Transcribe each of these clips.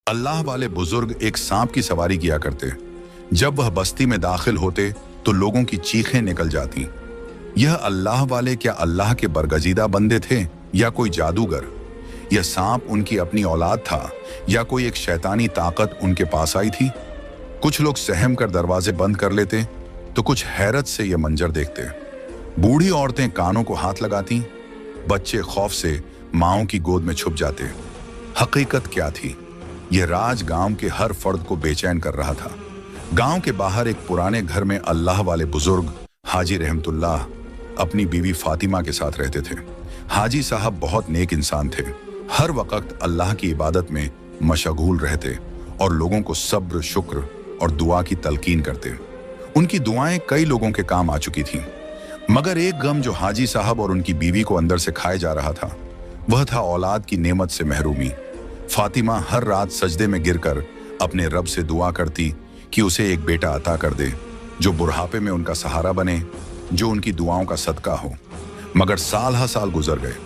अल्लाह वाले बुजुर्ग एक सांप की सवारी किया करते। जब वह बस्ती में दाखिल होते तो लोगों की चीखें निकल जाती। यह अल्लाह वाले क्या अल्लाह के बरगजीदा बंदे थे या कोई जादूगर? यह सांप उनकी अपनी औलाद था या कोई एक शैतानी ताकत उनके पास आई थी? कुछ लोग सहम कर दरवाजे बंद कर लेते तो कुछ हैरत से यह मंजर देखते। बूढ़ी औरतें कानों को हाथ लगाती, बच्चे खौफ से माओं की गोद में छुप जाते। हकीकत क्या थी? यह राज गांव के हर फर्द को बेचैन कर रहा था। गांव के बाहर एक पुराने घर में अल्लाह वाले बुजुर्ग हाजी रहमतुल्लाह अपनी बीवी फातिमा के साथ रहते थे। हाजी साहब बहुत नेक इंसान थे, हर वक्त अल्लाह की इबादत में मशगूल रहते और लोगों को सब्र, शुक्र और दुआ की तलकीन करते। उनकी दुआएं कई लोगों के काम आ चुकी थीं, मगर एक गम जो हाजी साहब और उनकी बीवी को अंदर से खाए जा रहा था, वह था औलाद की नेमत से महरूमी। फातिमा हर रात सजदे में गिरकर अपने रब से दुआ करती कि उसे एक बेटा अता कर दे जो बुढ़ापे में उनका सहारा बने, जो उनकी दुआओं का सदका हो। मगर साल हा साल गुजर गए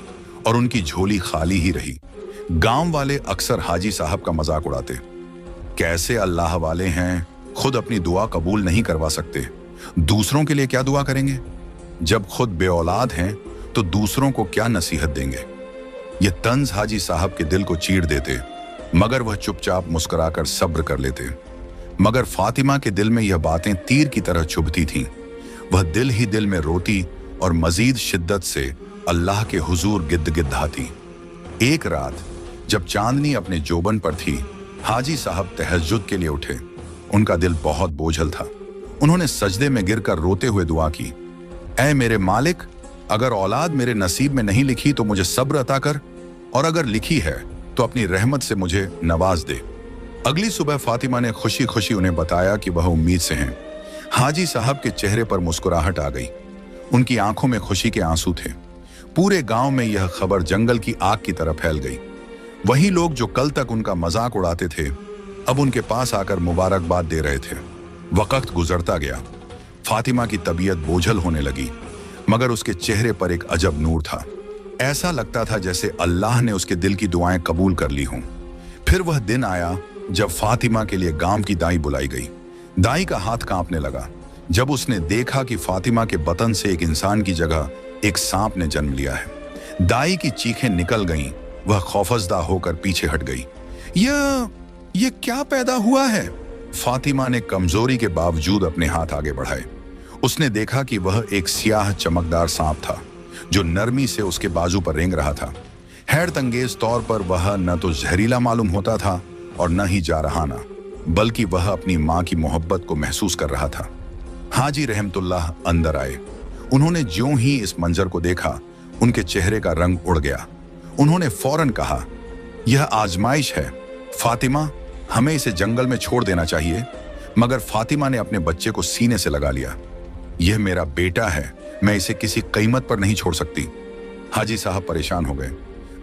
और उनकी झोली खाली ही रही। गांव वाले अक्सर हाजी साहब का मजाक उड़ाते। कैसे अल्लाह वाले हैं, खुद अपनी दुआ कबूल नहीं करवा सकते, दूसरों के लिए क्या दुआ करेंगे? जब खुद बेऔलाद हैं तो दूसरों को क्या नसीहत देंगे? ये तंज हाजी साहब के दिल को चीर देते, मगर वह चुपचाप मुस्कुराकर सब्र कर लेते। मगर फातिमा के दिल में यह बातें तीर की तरह चुभती थीं। वह दिल ही दिल में रोती और मजीद शिद्दत से अल्लाह के हुजूर गिद्दगिद्दाती। एक रात जब चांदनी अपने जोबन पर थी, हाजी साहब तहज्जुद के लिए उठे। उनका दिल बहुत बोझल था। उन्होंने सजदे में गिरकर रोते हुए दुआ की, ऐ मेरे मालिक, अगर औलाद मेरे नसीब में नहीं लिखी तो मुझे सब्र अता कर, और अगर लिखी है तो अपनी रहमत से मुझे नवाज दे। अगली सुबह फातिमा ने खुशी खुशी उन्हें बताया कि वह उम्मीद से हैं। हाजी साहब के चेहरे पर मुस्कुराहट आ गई, उनकी आंखों में खुशी के आंसू थे। पूरे गांव में यह खबर जंगल की आग की तरह फैल गई। वही लोग जो कल तक उनका मजाक उड़ाते थे, अब उनके पास आकर मुबारकबाद दे रहे थे। वक्त गुजरता गया, फातिमा की तबीयत बोझल होने लगी, मगर उसके चेहरे पर एक अजब नूर था। ऐसा लगता था जैसे अल्लाह ने उसके दिल की दुआएं कबूल कर ली हों। फिर वह दिन आया जब फातिमा के लिए गांव की दाई बुलाई गई। दाई का हाथ कांपने लगा जब उसने देखा कि फातिमा के बतन से एक इंसान की जगह एक सांप ने जन्म लिया है। दाई की चीखें निकल गईं, वह खौफजदा होकर पीछे हट गई। ये क्या पैदा हुआ है? फातिमा ने कमजोरी के बावजूद अपने हाथ आगे बढ़ाए। उसने देखा कि वह एक स्याह चमकदार सांप था जो नरमी से उसके बाजू पर रेंग रहा था। हैरत अंगेज तौर पर वह न तो जहरीला मालूम होता था और न ही जारहाना, बल्कि वह अपनी मां की मोहब्बत को महसूस कर रहा था। हाजी रहमतुल्लाह अंदर आए। उन्होंने ज्यों ही इस मंजर को देखा, उनके चेहरे का रंग उड़ गया। उन्होंने फौरन कहा, यह आजमाइश है फातिमा, हमें इसे जंगल में छोड़ देना चाहिए। मगर फातिमा ने अपने बच्चे को सीने से लगा लिया। यह मेरा बेटा है, मैं इसे किसी कीमत पर नहीं छोड़ सकती। हाजी साहब परेशान हो गए।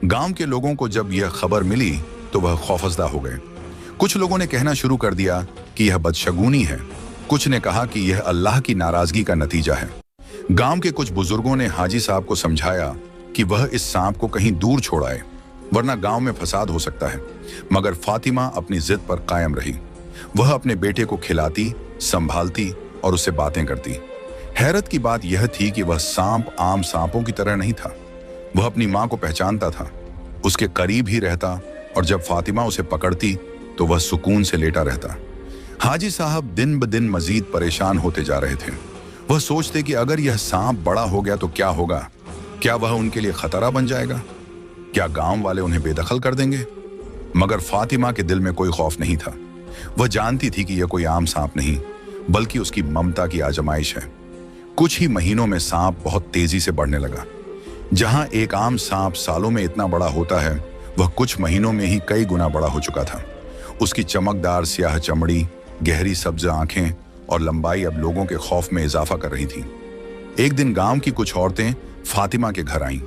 गांव के लोगों को जब यह खबर मिली तो वह खौफजदा हो गए। कुछ लोगों ने कहना शुरू कर दिया कि यह बदशगुनी है। कुछ ने कहा कि यह अल्लाह की नाराजगी का नतीजा है। गांव के कुछ बुजुर्गों ने हाजी साहब को समझाया कि वह इस सांप को कहीं दूर छोड़ाए, वरना गांव में फसाद हो सकता है। मगर फातिमा अपनी जिद पर कायम रही। वह अपने बेटे को खिलाती, संभालती और उससे बातें करती। हैरत की बात यह थी कि वह सांप आम सांपों की तरह नहीं था। वह अपनी मां को पहचानता था, उसके करीब ही रहता, और जब फातिमा उसे पकड़ती तो वह सुकून से लेटा रहता। हाजी साहब दिन ब दिन मजीद परेशान होते जा रहे थे। वह सोचते कि अगर यह सांप बड़ा हो गया तो क्या होगा? क्या वह उनके लिए खतरा बन जाएगा? क्या गांव वाले उन्हें बेदखल कर देंगे? मगर फातिमा के दिल में कोई खौफ नहीं था। वह जानती थी कि यह कोई आम सांप नहीं, बल्कि उसकी ममता की आजमाइश है। कुछ ही महीनों में सांप बहुत तेजी से बढ़ने लगा। जहां एक आम सांप सालों में इतना बड़ा होता है, वह कुछ महीनों में ही कई गुना बड़ा हो चुका था। उसकी चमकदार स्याह चमड़ी, गहरी सब्ज आंखें और लंबाई अब लोगों के खौफ में इजाफा कर रही थी। एक दिन गांव की कुछ औरतें फातिमा के घर आईं।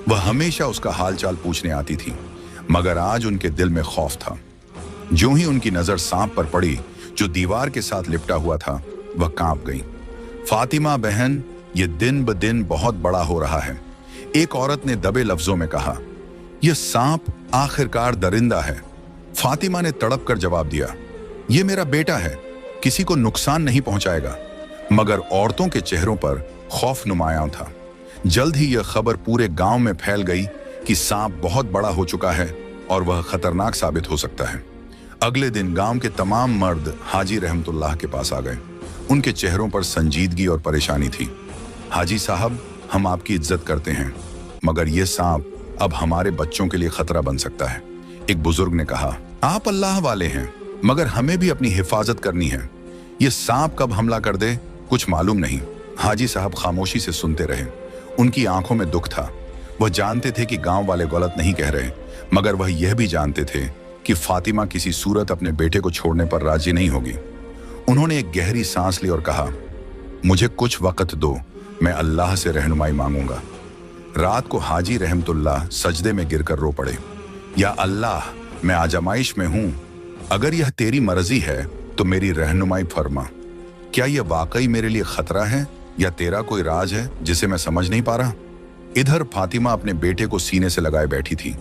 वह हमेशा उसका हालचाल पूछने आती थी, मगर आज उनके दिल में खौफ था। ज्यों ही उनकी नजर सांप पर पड़ी जो दीवार के साथ लिपटा हुआ था, वह कांप गई। फातिमा बहन, ये दिन ब दिन बहुत बड़ा हो रहा है। एक औरत ने दबे लफ्जों में कहा, यह सांप आखिरकार दरिंदा है। फातिमा ने तड़प कर जवाब दिया, ये मेरा बेटा है, किसी को नुकसान नहीं पहुंचाएगा। मगर औरतों के चेहरों पर खौफ नुमायां था। जल्द ही यह खबर पूरे गांव में फैल गई कि सांप बहुत बड़ा हो चुका है और वह खतरनाक साबित हो सकता है। अगले दिन गांव के तमाम मर्द हाजी रहमतुल्लाह के पास आ गए। उनके चेहरों पर संजीदगी और परेशानी थी। हाजी साहब, हम आपकी इज्जत करते हैं, मगर यह सांप अब हमारे बच्चों के लिए खतरा बन सकता है। एक बुजुर्ग ने कहा, आप अल्लाह वाले हैं, मगर हमें भी अपनी हिफाजत करनी है। ये सांप कब हमला कर दे कुछ मालूम नहीं। हाजी साहब खामोशी से सुनते रहे। उनकी आंखों में दुख था। वह जानते थे कि गांव वाले गलत नहीं कह रहे, मगर वह यह भी जानते थे कि फातिमा किसी सूरत अपने बेटे को छोड़ने पर राजी नहीं होगी। उन्होंने एक गहरी सांस ली और कहा, मुझे कुछ वक्त दो, मैं अल्लाह से रहनुमाई मांगूंगा। रात को हाजी रहमतुल्लाह सजदे में गिरकर रो पड़े, या अल्लाह, मैं आजमाइश में हूं, अगर यह तेरी मर्जी है तो मेरी रहनुमाई फरमा। क्या यह वाकई मेरे लिए खतरा है या तेरा कोई राज है जिसे मैं समझ नहीं पा रहा? इधर फातिमा अपने बेटे को सीने से लगाए बैठी थी।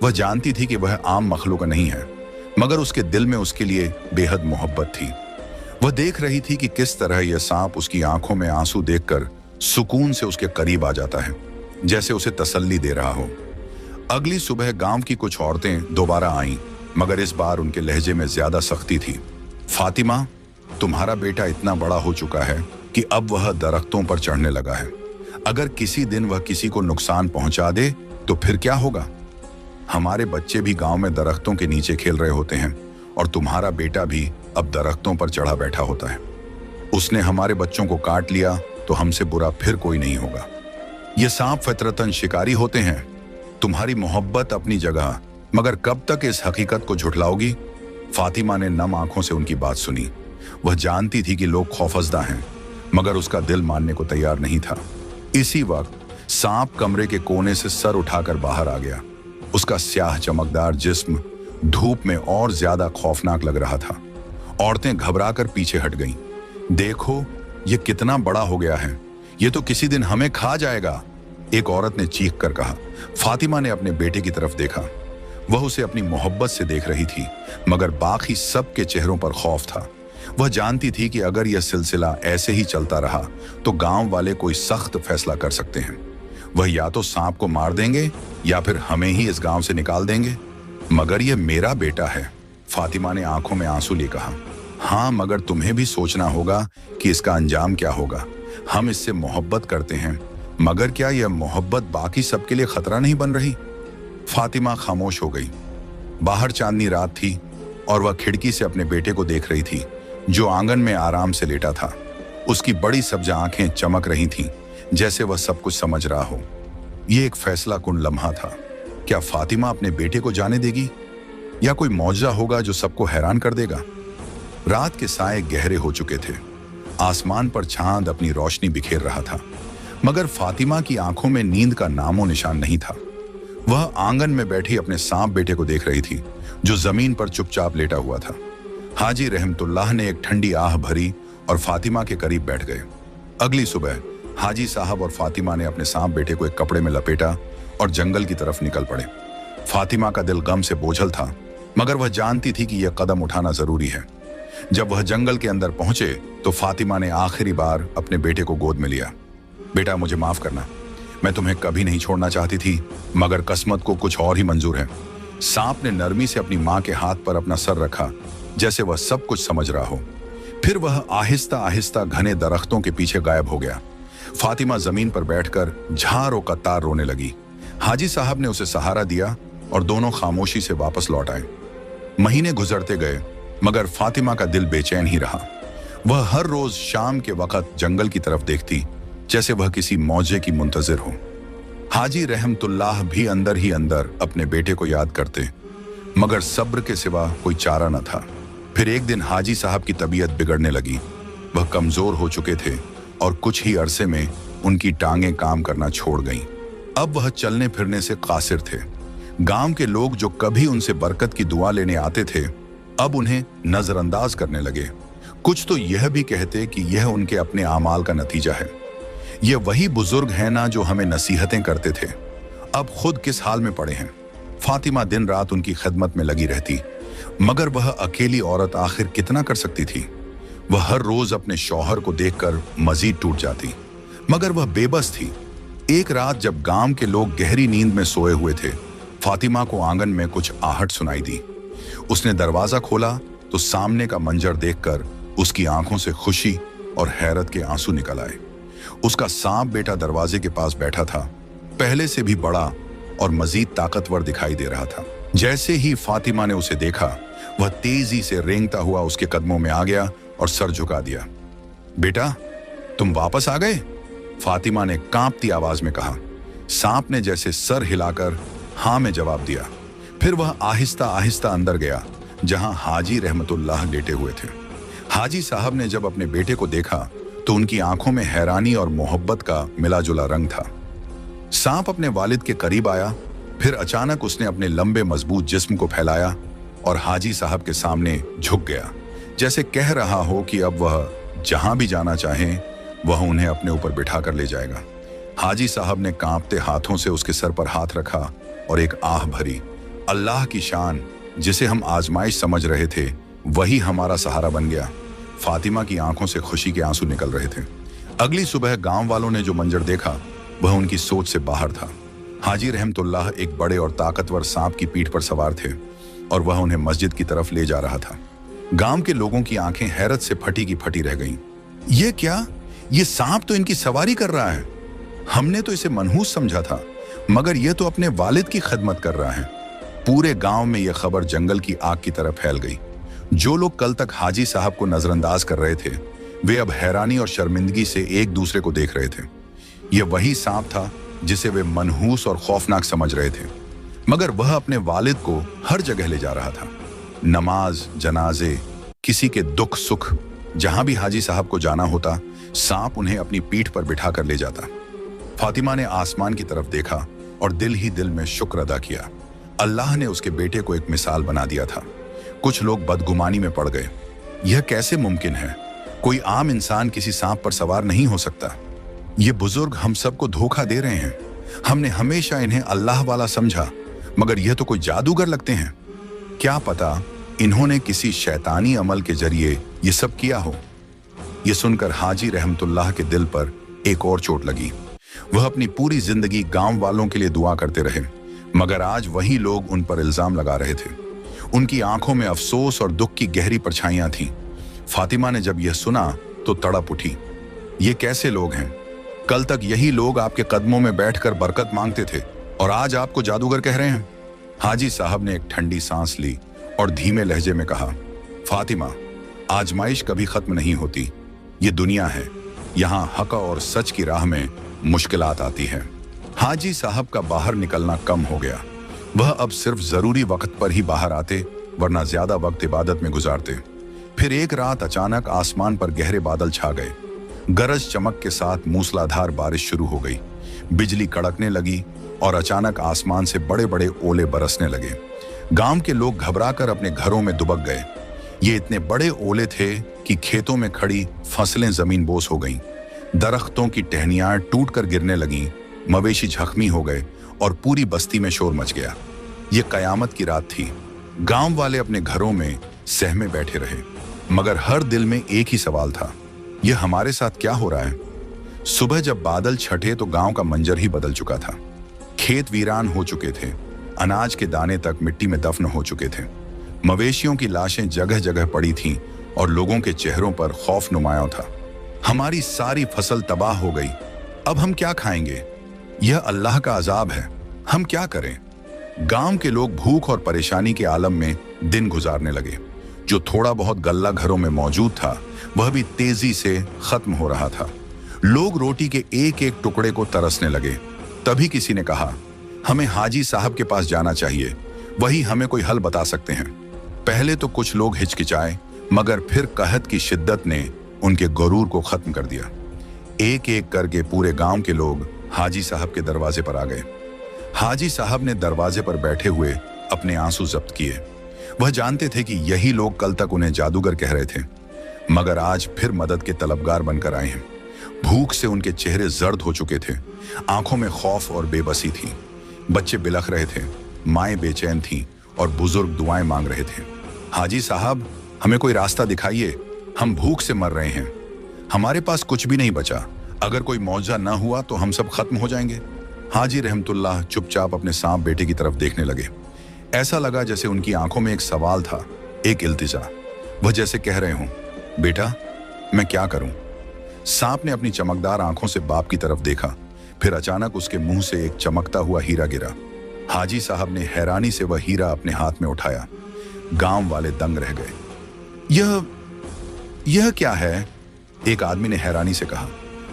वह जानती थी कि वह आम मखलूक नहीं है, मगर उसके दिल में उसके लिए बेहद मोहब्बत थी। वह देख रही थी कि किस तरह यह सांप उसकी आंखों में आंसू देखकर सुकून से उसके करीब आ जाता है, जैसे उसे तसल्ली दे रहा हो। अगली सुबह गांव की कुछ औरतें दोबारा आईं, मगर इस बार उनके लहजे में ज्यादा सख्ती थी। फातिमा, तुम्हारा बेटा इतना बड़ा हो चुका है कि अब वह दरख्तों पर चढ़ने लगा है। अगर किसी दिन वह किसी को नुकसान पहुंचा दे तो फिर क्या होगा? हमारे बच्चे भी गांव में दरख्तों के नीचे खेल रहे होते हैं और तुम्हारा बेटा भी अब दरख्तों पर चढ़ा बैठा होता है। उसने हमारे बच्चों को काट लिया तो हमसे बुरा फिर कोई नहीं होगा। ये सांप फितरतन शिकारी होते हैं। तुम्हारी मोहब्बत अपनी जगह, मगर कब तक इस हकीकत को झुठलाओगी? फातिमा ने नम आंखों से उनकी बात सुनी। वह जानती थी कि लोग खौफजदा हैं, मगर उसका दिल मानने को तैयार नहीं था। इसी वक्त सांप कमरे के कोने से सर उठाकर बाहर आ गया। उसका स्याह चमकदार जिस्म धूप में और ज्यादा खौफनाक लग रहा था। औरतें घबराकर पीछे हट गईं। देखो, ये कितना बड़ा हो गया है, ये तो किसी दिन हमें खा जाएगा, एक औरत ने चीख कर कहा। फातिमा ने अपने बेटे की तरफ देखा। वह उसे अपनी मोहब्बत से देख रही थी, मगर बाकी सबके चेहरों पर खौफ था। वह जानती थी कि अगर यह सिलसिला ऐसे ही चलता रहा तो गांव वाले कोई सख्त फैसला कर सकते हैं। वह या तो सांप को मार देंगे या फिर हमें ही इस गांव से निकाल देंगे। मगर यह मेरा बेटा है, फातिमा ने आंखों में आंसू लिए कहा। हाँ, मगर तुम्हें भी सोचना होगा कि इसका अंजाम क्या होगा। हम इससे मोहब्बत करते हैं, मगर क्या यह मोहब्बत बाकी सबके लिए खतरा नहीं बन रही? फातिमा खामोश हो गई। बाहर चांदनी रात थी और वह खिड़की से अपने बेटे को देख रही थी, जो आंगन में आराम से लेटा था। उसकी बड़ी सब्जा आंखें चमक रही थीं, जैसे वह सब कुछ समझ रहा हो। यह एक फैसला कुन लम्हा था। क्या फातिमा अपने बेटे को जाने देगी या कोई मौजज़ा होगा जो सबको हैरान कर देगा? रात के साए गहरे हो चुके थे। आसमान पर चांद अपनी रोशनी बिखेर रहा था, मगर फातिमा की आंखों में नींद का नामो निशान नहीं था। वह आंगन में बैठी अपने सांप बेटे को देख रही थी, जो जमीन पर चुपचाप लेटा हुआ था। हाजी रहमतुल्लाह ने एक ठंडी आह भरी और फातिमा के करीब बैठ गए। अगली सुबह हाजी साहब और फातिमा ने अपने सांप बेटे को एक कपड़े में लपेटा और जंगल की तरफ निकल पड़े। फातिमा का दिल गम से बोझल था, मगर वह जानती थी कि यह कदम उठाना जरूरी है। जब वह जंगल के अंदर पहुंचे तो फातिमा ने आखिरी बार अपने बेटे को गोद में लिया। बेटा, मुझे माफ करना, मैं तुम्हें कभी नहीं छोड़ना चाहती थी, मगर किस्मत को कुछ और ही मंजूर है। सांप ने नरमी से अपनी मां के हाथ पर अपना सर रखा, जैसे वह सब कुछ समझ रहा हो। फिर वह आहिस्ता आहिस्ता घने दरख्तों के पीछे गायब हो गया। फातिमा जमीन पर बैठकर झारों का तार रोने लगी। हाजी साहब ने उसे सहारा दिया और दोनों खामोशी से वापस लौट आए। महीने गुजरते गए, मगर फातिमा का दिल बेचैन ही रहा। वह हर रोज शाम के वक्त जंगल की तरफ देखती, जैसे वह किसी मौजे की मुंतजिर हो। हाजी रहमतुल्लाह भी अंदर ही अंदर अपने बेटे को याद करते, मगर सब्र के सिवा कोई चारा न था। फिर एक दिन हाजी साहब की तबीयत बिगड़ने लगी। वह कमजोर हो चुके थे और कुछ ही अरसे में उनकी टांगें काम करना छोड़ गईं। अब वह चलने फिरने से कासिर थे। गांव के लोग जो कभी उनसे बरकत की दुआ लेने आते थे, अब उन्हें नजरअंदाज करने लगे। कुछ तो यह भी कहते कि यह उनके अपने आमाल का नतीजा है। यह वही बुजुर्ग हैं ना जो हमें नसीहतें करते थे, अब खुद किस हाल में पड़े हैं। फातिमा दिन रात उनकी खिदमत में लगी रहती, मगर वह अकेली औरत आखिर कितना कर सकती थी। वह हर रोज अपने शौहर को देखकर मजीद टूट जाती, मगर वह बेबस थी। एक रात जब गांव के लोग गहरी नींद में सोए हुए थे, फातिमा को आंगन में कुछ आहट सुनाई दी। उसने दरवाजा खोला तो सामने का मंजर देखकर उसकी आंखों से खुशी और हैरत के आंसू निकल आए। उसका सांप बेटा दरवाजे के पास बैठा था, पहले से भी बड़ा और मजीद ताकतवर दिखाई दे रहा था। जैसे ही फातिमा ने उसे देखा, वह तेजी से रेंगता हुआ उसके कदमों में आ गया और सर झुका दिया। बेटा, तुम वापस आ गए? फातिमा ने कांपती आवाज में कहा। सांप ने जैसे सर हिलाकर हाँ में जवाब दिया। फिर वह आहिस्ता आहिस्ता अंदर गया, जहां हाजी रहमतुल्लाह लेटे हुए थे। हाजी साहब ने जब अपने बेटे को देखा तो उनकी आंखों में हैरानी और मोहब्बत का मिला जुला रंग था। सांप अपने वालिद के करीब आया, फिर अचानक उसने अपने लंबे मजबूत जिस्म को फैलाया और हाजी साहब के सामने झुक गया, जैसे कह रहा हो कि अब वह जहां भी जाना चाहें वह उन्हें अपने ऊपर बिठा कर ले जाएगा। हाजी साहब ने कांपते हाथों से उसके सर पर हाथ रखा और एक आह भरी। अल्लाह की शान, जिसे हम आजमाइश समझ रहे थे वही हमारा सहारा बन गया। फातिमा की आंखों से खुशी के आंसू निकल रहे थे। अगली सुबह गांव वालों ने जो मंजर देखा वह उनकी सोच से बाहर था। हाजी रहमतुल्लाह एक बड़े और ताकतवर सांप की पीठ पर सवार थे और वह उन्हें मस्जिद की तरफ ले जा रहा था। गांव के लोगों की आंखें हैरत से फटी की फटी रह गईं। ये क्या? ये सांप तो इनकी सवारी कर रहा है। हमने तो इसे मनहूस समझा था, मगर यह तो अपने वालिद की खिदमत कर रहा है। पूरे गांव में यह खबर जंगल की आग की तरह फैल गई। जो लोग कल तक हाजी साहब को नजरअंदाज कर रहे थे, वे अब हैरानी और शर्मिंदगी से एक दूसरे को देख रहे थे। यह वही सांप था जिसे वे मनहूस और खौफनाक समझ रहे थे, मगर वह अपने वालिद को हर जगह ले जा रहा था। नमाज, जनाजे, किसी के दुख सुख, जहां भी हाजी साहब को जाना होता, सांप उन्हें अपनी पीठ पर बिठा कर ले जाता। फातिमा ने आसमान की तरफ देखा और दिल ही दिल में शुक्र अदा किया। अल्लाह ने उसके बेटे को एक मिसाल बना दिया था। कुछ लोग बदगुमानी में पड़ गए। यह कैसे मुमकिन है? कोई आम इंसान किसी सांप पर सवार नहीं हो सकता। ये बुजुर्ग हम सबको धोखा दे रहे हैं। हमने हमेशा इन्हें अल्लाह वाला समझा, मगर यह तो कोई जादूगर लगते हैं। क्या पता इन्होंने किसी शैतानी अमल के जरिए ये सब किया हो। यह सुनकर हाजी रहमतुल्लाह के दिल पर एक और चोट लगी। वह अपनी पूरी जिंदगी गांव वालों के लिए दुआ करते रहे, मगर आज वही लोग उन पर इल्जाम लगा रहे थे। उनकी आंखों में अफसोस और दुख की गहरी परछाइयां थीं। फातिमा ने जब यह सुना तो तड़प उठी। ये कैसे लोग हैं? कल तक यही लोग आपके कदमों में बैठकर बरकत मांगते थे और आज आपको जादूगर कह रहे हैं। हाजी साहब ने एक ठंडी सांस ली और धीमे लहजे में कहा, फातिमा, आजमाइश कभी खत्म नहीं होती। ये दुनिया है, यहाँ हक और सच की राह में मुश्किलात आती है। हाजी साहब का बाहर निकलना कम हो गया। वह अब सिर्फ जरूरी वक्त पर ही बाहर आते, वरना ज्यादा वक्त इबादत में गुजारते। फिर एक रात अचानक आसमान पर गहरे बादल छा गए। गरज चमक के साथ मूसलाधार बारिश शुरू हो गई। बिजली कड़कने लगी और अचानक आसमान से बड़े बड़े ओले बरसने लगे। गांव के लोग घबराकर अपने घरों में दुबक गए। ये इतने बड़े ओले थे कि खेतों में खड़ी फसलें जमीन बोस हो गईं। दरख्तों की टहनियां टूटकर गिरने लगीं, मवेशी जख्मी हो गए और पूरी बस्ती में शोर मच गया। ये कयामत की रात थी। गांव वाले अपने घरों में सहमे बैठे रहे, मगर हर दिल में एक ही सवाल था, यह हमारे साथ क्या हो रहा है? सुबह जब बादल छटे तो गांव का मंजर ही बदल चुका था। खेत वीरान हो चुके थे, अनाज के दाने तक मिट्टी में दफन हो चुके थे। मवेशियों की लाशें जगह जगह पड़ी थीं और लोगों के चेहरों पर खौफ नुमाया था। हमारी सारी फसल तबाह हो गई, अब हम क्या खाएंगे? यह अल्लाह का अजाब है, हम क्या करें? गांव के लोग भूख और परेशानी के आलम में दिन गुजारने लगे। जो थोड़ा बहुत गल्ला घरों में मौजूद था वह भी तेजी से खत्म हो रहा था। लोग रोटी के एक एक टुकड़े को तरसने लगे। तभी किसी ने कहा, हमें हाजी साहब के पास जाना चाहिए, वही हमें कोई हल बता सकते हैं। पहले तो कुछ लोग हिचकिचाए, मगर फिर कहत की शिद्दत ने उनके गुरूर को खत्म कर दिया। एक एक करके पूरे गांव के लोग हाजी साहब के दरवाजे पर आ गए। हाजी साहब ने दरवाजे पर बैठे हुए अपने आंसू जब्त किए। वह जानते थे कि यही लोग कल तक उन्हें जादूगर कह रहे थे, मगर आज फिर मदद के तलबगार बनकर आए हैं। भूख से उनके चेहरे जर्द हो चुके थे, आंखों में खौफ और बेबसी थी। बच्चे बिलख रहे थे, माएं बेचैन थीं और बुजुर्ग दुआएं मांग रहे थे। हाजी साहब, हमें कोई रास्ता दिखाइए, हम भूख से मर रहे हैं, हमारे पास कुछ भी नहीं बचा, अगर कोई मौजा न हुआ तो हम सब खत्म हो जाएंगे। हाजी रहमतुल्लाह चुपचाप अपने सांप बेटे की तरफ देखने लगे। ऐसा लगा जैसे उनकी आंखों में एक सवाल था, एक इल्तिजा। वह जैसे कह रहे हों, बेटा मैं क्या करूं? सांप ने अपनी चमकदार आंखों से बाप की तरफ देखा, फिर अचानक उसके मुंह से एक चमकता हुआ हीरा गिरा। हाजी साहब ने हैरानी से वह हीरा अपने हाथ में उठाया। गांव वाले दंग रह गए। यह क्या है? एक आदमी ने हैरानी से कहा।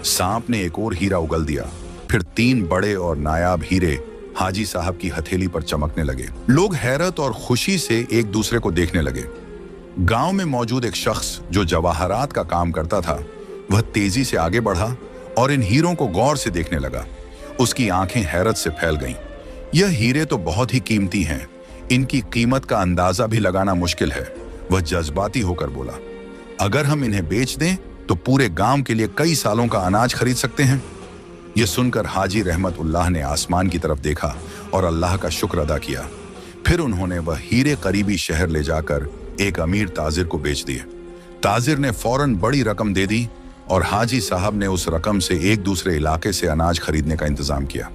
सांप ने एक और हीरा उगल दिया, फिर 3 बड़े और नायाब हीरे हाजी साहब की हथेली पर चमकने लगे। लोग हैरत और खुशी से एक दूसरे को देखने लगे। गांव में मौजूद एक शख्स जो जवाहरात का काम करता था, वह तेजी से आगे बढ़ा और इन हीरों को गौर से देखने लगा। उसकी आंखें हैरत से फैल गईं। यह हीरे तो बहुत ही कीमती हैं, इनकी कीमत का अंदाजा भी लगाना मुश्किल है। वह जज्बाती होकर बोला, अगर हम इन्हें बेच दें तो पूरे गांव के लिए कई सालों का अनाज खरीद सकते हैं। यह सुनकर हाजी रहमतुल्लाह ने आसमान की तरफ देखा और अल्लाह का शुक्र अदा किया। फिर उन्होंने वह हीरे करीबी शहर ले जाकर एक अमीर ताजिर को बेच दिए। ताजिर ने फौरन बड़ी रकम दे दी और हाजी साहब ने उस रकम से एक दूसरे इलाके से अनाज खरीदने का इंतजाम किया।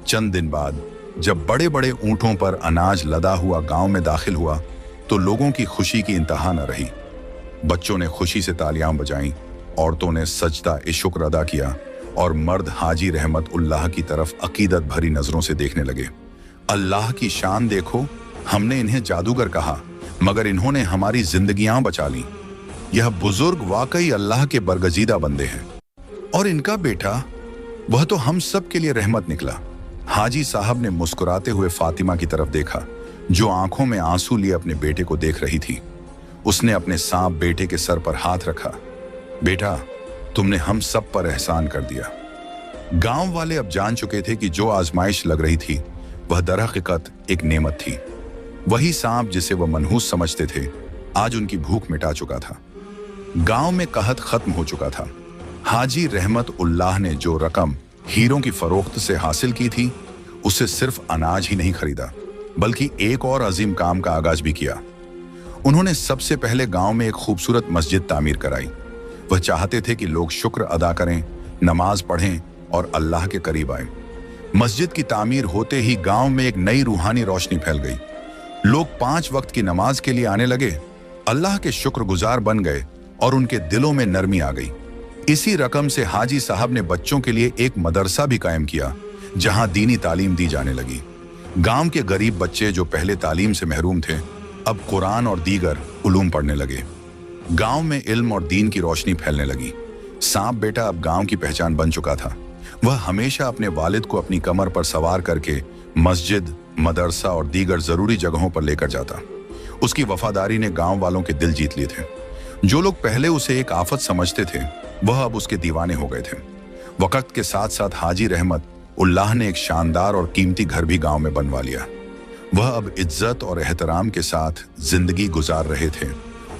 चंद दिन बाद जब बड़े बड़े ऊंटों पर अनाज लदा हुआ गांव में दाखिल हुआ तो लोगों की खुशी की इंतहा न रही। बच्चों ने खुशी से तालियां बजाईं, औरतों ने सजदा ए शुक्र अदा किया और मर्द हाजी रहमतुल्लाह की तरफ अकीदत भरी नजरों से देखने लगे। अल्लाह की शान देखो, हमने इन्हें जादूगर कहा मगर इन्होंने हमारी जिंदगियां बचा ली। यह बुजुर्ग वाकई अल्लाह के बरगजीदा बंदे हैं। और इनका बेटा, वह तो हम सब के लिए रहमत निकला। हाजी साहब ने मुस्कुराते हुए फातिमा की तरफ देखा, जो आंखों में आंसू लिए अपने बेटे को देख रही थी। उसने अपने सांप बेटे के सर पर हाथ रखा। बेटा, तुमने हम सब पर एहसान कर दिया। गांव वाले अब जान चुके थे कि जो आजमाइश लग रही थी वह दरहकीकत एक नेमत थी। वही सांप जिसे वह मनहूस समझते थे, आज उनकी भूख मिटा चुका था। गांव में कहत खत्म हो चुका था। हाजी रहमतुल्लाह ने जो रकम हीरों की फरोख्त से हासिल की थी, उससे सिर्फ अनाज ही नहीं खरीदा बल्कि एक और अजीम काम का आगाज भी किया। उन्होंने सबसे पहले गांव में एक खूबसूरत मस्जिद तामीर कराई। वह चाहते थे कि लोग शुक्र अदा करें, नमाज पढ़ें और अल्लाह के करीब आए। मस्जिद की तामीर होते ही गांव में एक नई रूहानी रोशनी फैल गई। लोग 5 वक्त की नमाज के लिए आने लगे, अल्लाह के शुक्रगुजार बन गए और उनके दिलों में नरमी आ गई। इसी रकम से हाजी साहब ने बच्चों के लिए एक मदरसा भी कायम किया, जहां दीनी तालीम दी जाने लगी। गांव के गरीब बच्चे जो पहले तालीम से महरूम थे, अब कुरान और दीगर उलूम पढ़ने लगे। गांव में इल्म और दीन की रोशनी फैलने लगी। सांप बेटा अब गांव की पहचान बन चुका था। वह हमेशा अपने वालिद को अपनी कमर पर सवार करके मस्जिद, मदरसा और दीगर जरूरी जगहों पर लेकर जाता। उसकी वफादारी ने गांव वालों के दिल जीत लिए थे। जो लोग पहले उसे एक आफत समझते थे, वह अब उसके दीवाने हो गए थे। वक्त के साथ साथ हाजी रहमतुल्लाह ने एक शानदार और कीमती घर भी गांव में बनवा लिया। वह अब इज्जत और एहतराम के साथ जिंदगी गुजार रहे थे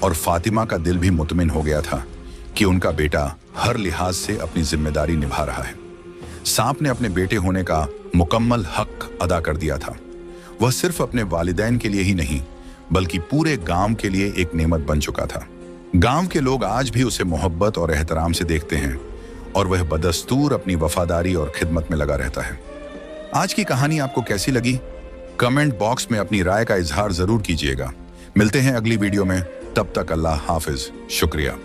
और फातिमा का दिल भी मुतमिन हो गया था कि उनका बेटा हर लिहाज से अपनी जिम्मेदारी निभा रहा है। सांप ने अपने बेटे होने का मुकम्मल हक अदा कर दिया था। वह सिर्फ अपने वालिदैन के लिए ही नहीं बल्कि पूरे गांव के लिए एक नेमत बन चुका था। गांव के लोग आज भी उसे मोहब्बत और एहतराम से देखते हैं और वह बदस्तूर अपनी वफादारी और खिदमत में लगा रहता है। आज की कहानी आपको कैसी लगी? कमेंट बॉक्स में अपनी राय का इजहार जरूर कीजिएगा। मिलते हैं अगली वीडियो में, तब तक अल्लाह हाफिज। शुक्रिया।